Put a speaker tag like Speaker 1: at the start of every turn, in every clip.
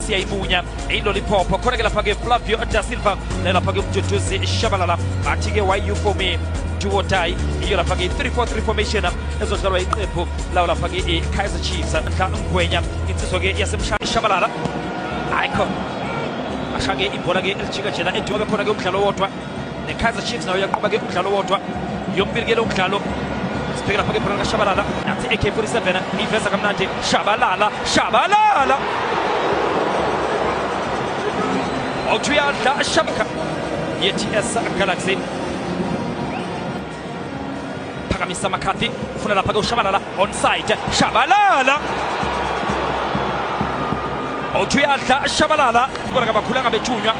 Speaker 1: Siaimunya Lollipop khona ke lapha ke Flavio da Silva lapha ke umduduzi Shabalala athi ke YU for me duo die iyo lapha ke 3-4-3 formation ezodlalwa iqembu lawo lapha ke Kaizer Chiefs mhla ngwenya insizwa ke yasemshaya Shabalala ayikho ashake ibhola ke elijika jena eduka khona ke umdlalo wodwa ne Kaizer Chiefs nayo yaqhuba ke umdlalo wodwa yombili ke lo mdlalo sibheka lapha ke ibhola kaShabalala nathi AK47 iveza kamnandi Shabalala Otuyalda Shabaka YTS Galaxy Pakamisa McCarthy ufuna lapha ke uShabalala onside Shabalala Otuyalda Shabalala kubona kabakhulanga bethunywa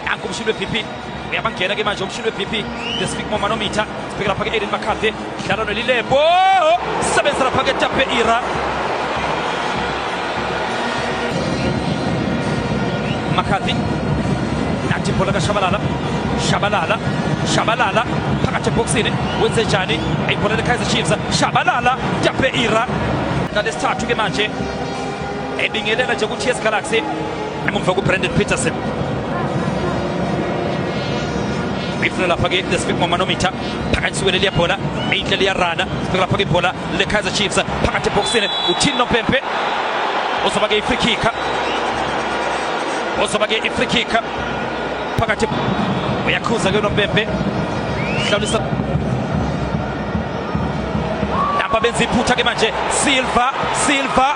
Speaker 1: ankumshilo PP uyabangena ke manje umshilo PP the speak manometer sibheka lapha ke Aiden McCarthy dlalo nelilebo sebenza lapha ke Tape Ira McCarthy nathi bola ka Shabalala phakathi boxini wenze njani ayibhola le Kaizer Chiefs Shabalala Tape Ira ngalesithathu ke manje ebingelela nje ku TS Galaxy emumva ku Brandon Peterson ifuna lapha ke the speak manometer phakathi wele le bola indlela yarana sibheka lapha ke bola le Kaizer Chiefs phakathi boxini uThino Mpempe uzoba ke free kick phakathi uyakhuza ke noMpempe hlawulisa napa benza iphutha ke manje Silva Silva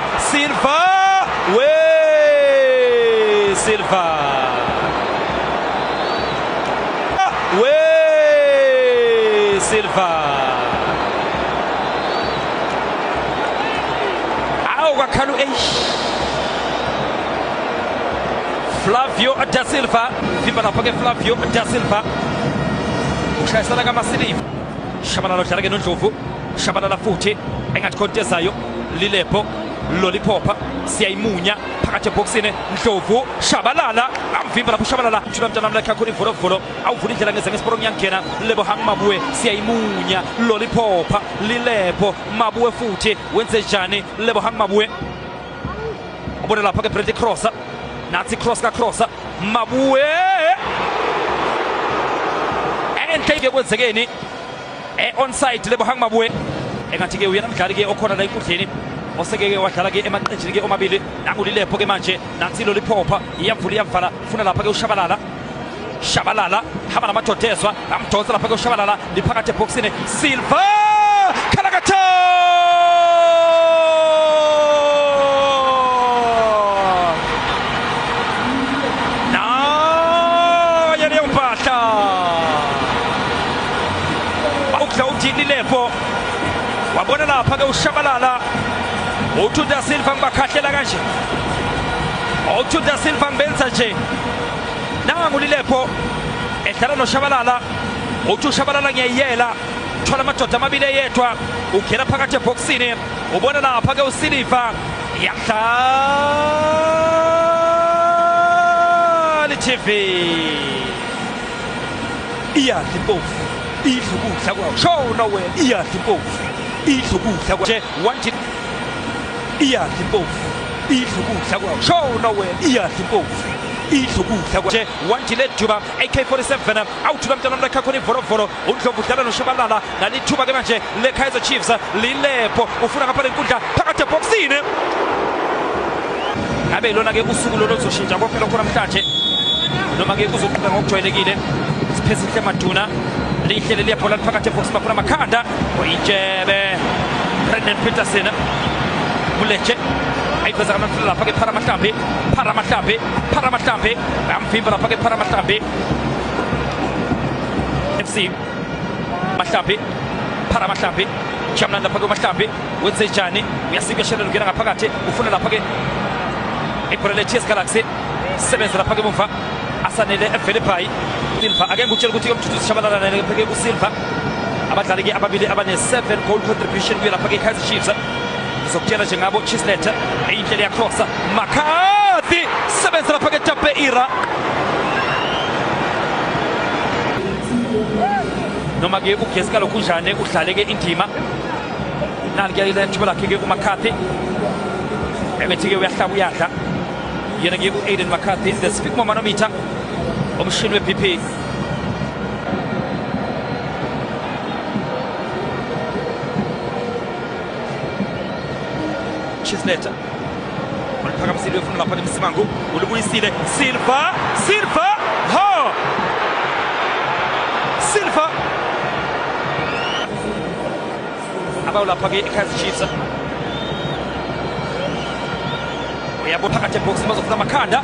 Speaker 1: awu kakhulu Flavio da Silva vimba lapha ke Flavio da Silva ushayisana kaMasiliva Shabalala udlala ke noNdlovu Shabalala futhi engathi kontezayo Lilepo Lollipop Siaimunya phakathi boxini Ndlovu Shabalala amvimba lapha uShabalala uthula mntana lakhe kakhulu ivolovolo awuvula indlela ngeze ngesiporo ngiyangena Lebohang Mabuwe Siaimunya Lollipop Lilepo Mabuwe futhi wenze njani Lebohang Mabuwe ubona lapha ke Brady Cross nathi cross Mabuwe enhle ke kwenzekeni onside Lebohang Mabuwe engathi ke uyena mdlali ke okhona la enkundleni oseke wadlala ke emaqenjini ke omabili nangulilepho ke manje nathi Lollipop iyavula iyavala ufuna lapha ke uShabalala hamba namadodezwa amdonsa lapha ke uShabalala liphakathi eboxini Silva Kalakata Lilepo wabona lapha ke uShabalala uThuda Silva ngibakhahlela kanje uThuda Silva ngibenza nje nangu Lilepo edlala noShabalala uShabalala ngiyayela thola amadoda amabili eyedwa ungena phakathi eboxini ubona lapha ke uSilva yahlala TV iyadlipofu idlukudla kwawo show nowhere iyadlipofu idlukudla kwawo wanted iyadlipofu idlukudla kwawo show nowhere iyadlipofu idlukudla kwawo wanted leduba AK47 awuthula mntana lakhe khona ivolovolo uNdlovu udlala noShabalala nalithuba ke manje le Kaizer Chiefs Lilepo ufuna ngapha lenkundla phakathi eboxini ngabe lona ke usuku lo lozoshintsha kophela khona namhlanje noma ke kuzoqhubeka ngokujwayelekile siphezile Maduna lihlele liyabhola phakathi ebox bakhona amakhanda oyitshebe Brandon Peterson kuleche ayiveza kamafula lapha ke Pharamahlambi amvimba lapha ke Pharamahlambi FC Pharamahlambi jamnanda lapha ke Mahlambi wenze njani uyasika shela ngena ngaphakathi ufuna lapha ke ibhola le TS Galaxy sebenza lapha ke mumva asanele eVelipai Silva ake ngutshela ukuthi umthuthisi Shabalala naye pheke kuSilva abadlali ke ababili abane 7 goal contribution kuya lapha ke Kaizer Chiefs uzokutshela nje ngabo Chislet indlela yakross McCarthy sebenza lapha ke Tape Ira noma ke ugesi kalokhu njane udlale ke indima nali ke ile thuba lakhe ke uMcCarthy ebethi ke uyahlaba uyadla yena ngiye ku-Aiden McCarthy the speak manometer umshini we-BP. Chisleta uliphakamisile ufuna lapha eMsimangu ulibuyisile Silva ho Silva abawulapha-ke i-Kaizer Chiefs uyabo phakathi eboxini bazofuna amakhanda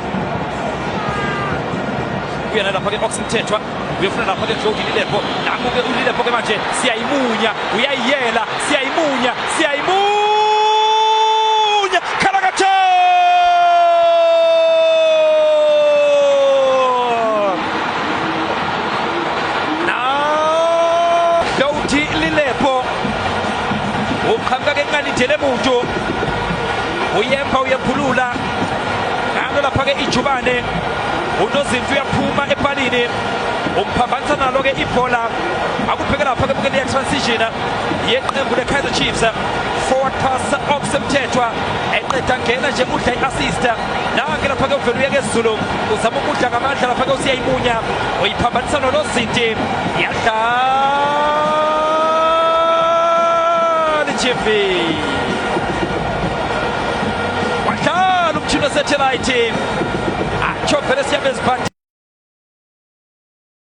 Speaker 1: uyena lapha-ke Oxen Mthethwa uyofuna lapha-ke Jody Lilepo naku-ke uLilepo-ke manje siyayimunya uyayiyela siyayimunya Khalakacho now Jody Lilepo ukhanga-ke ngalindele muntu uyephulula ngalo lapha-ke ijubane uNozinto uyaphuma epalini umphambanisa nalo-ke ibhola akubheke lapha-ke buke leya transition yeqembu le-Kaizer Chiefs forward pass Oxen Mthethwa eqeda ngena nje udla i-assist nange lapha-ke uvela uye kezulu uzama ukudla ngamandla lapha-ke usiyayimunya uyiphambanisa noNozinto yadlala iJefi wadlala umtshini we-satellite atsho vele siyabezibhadi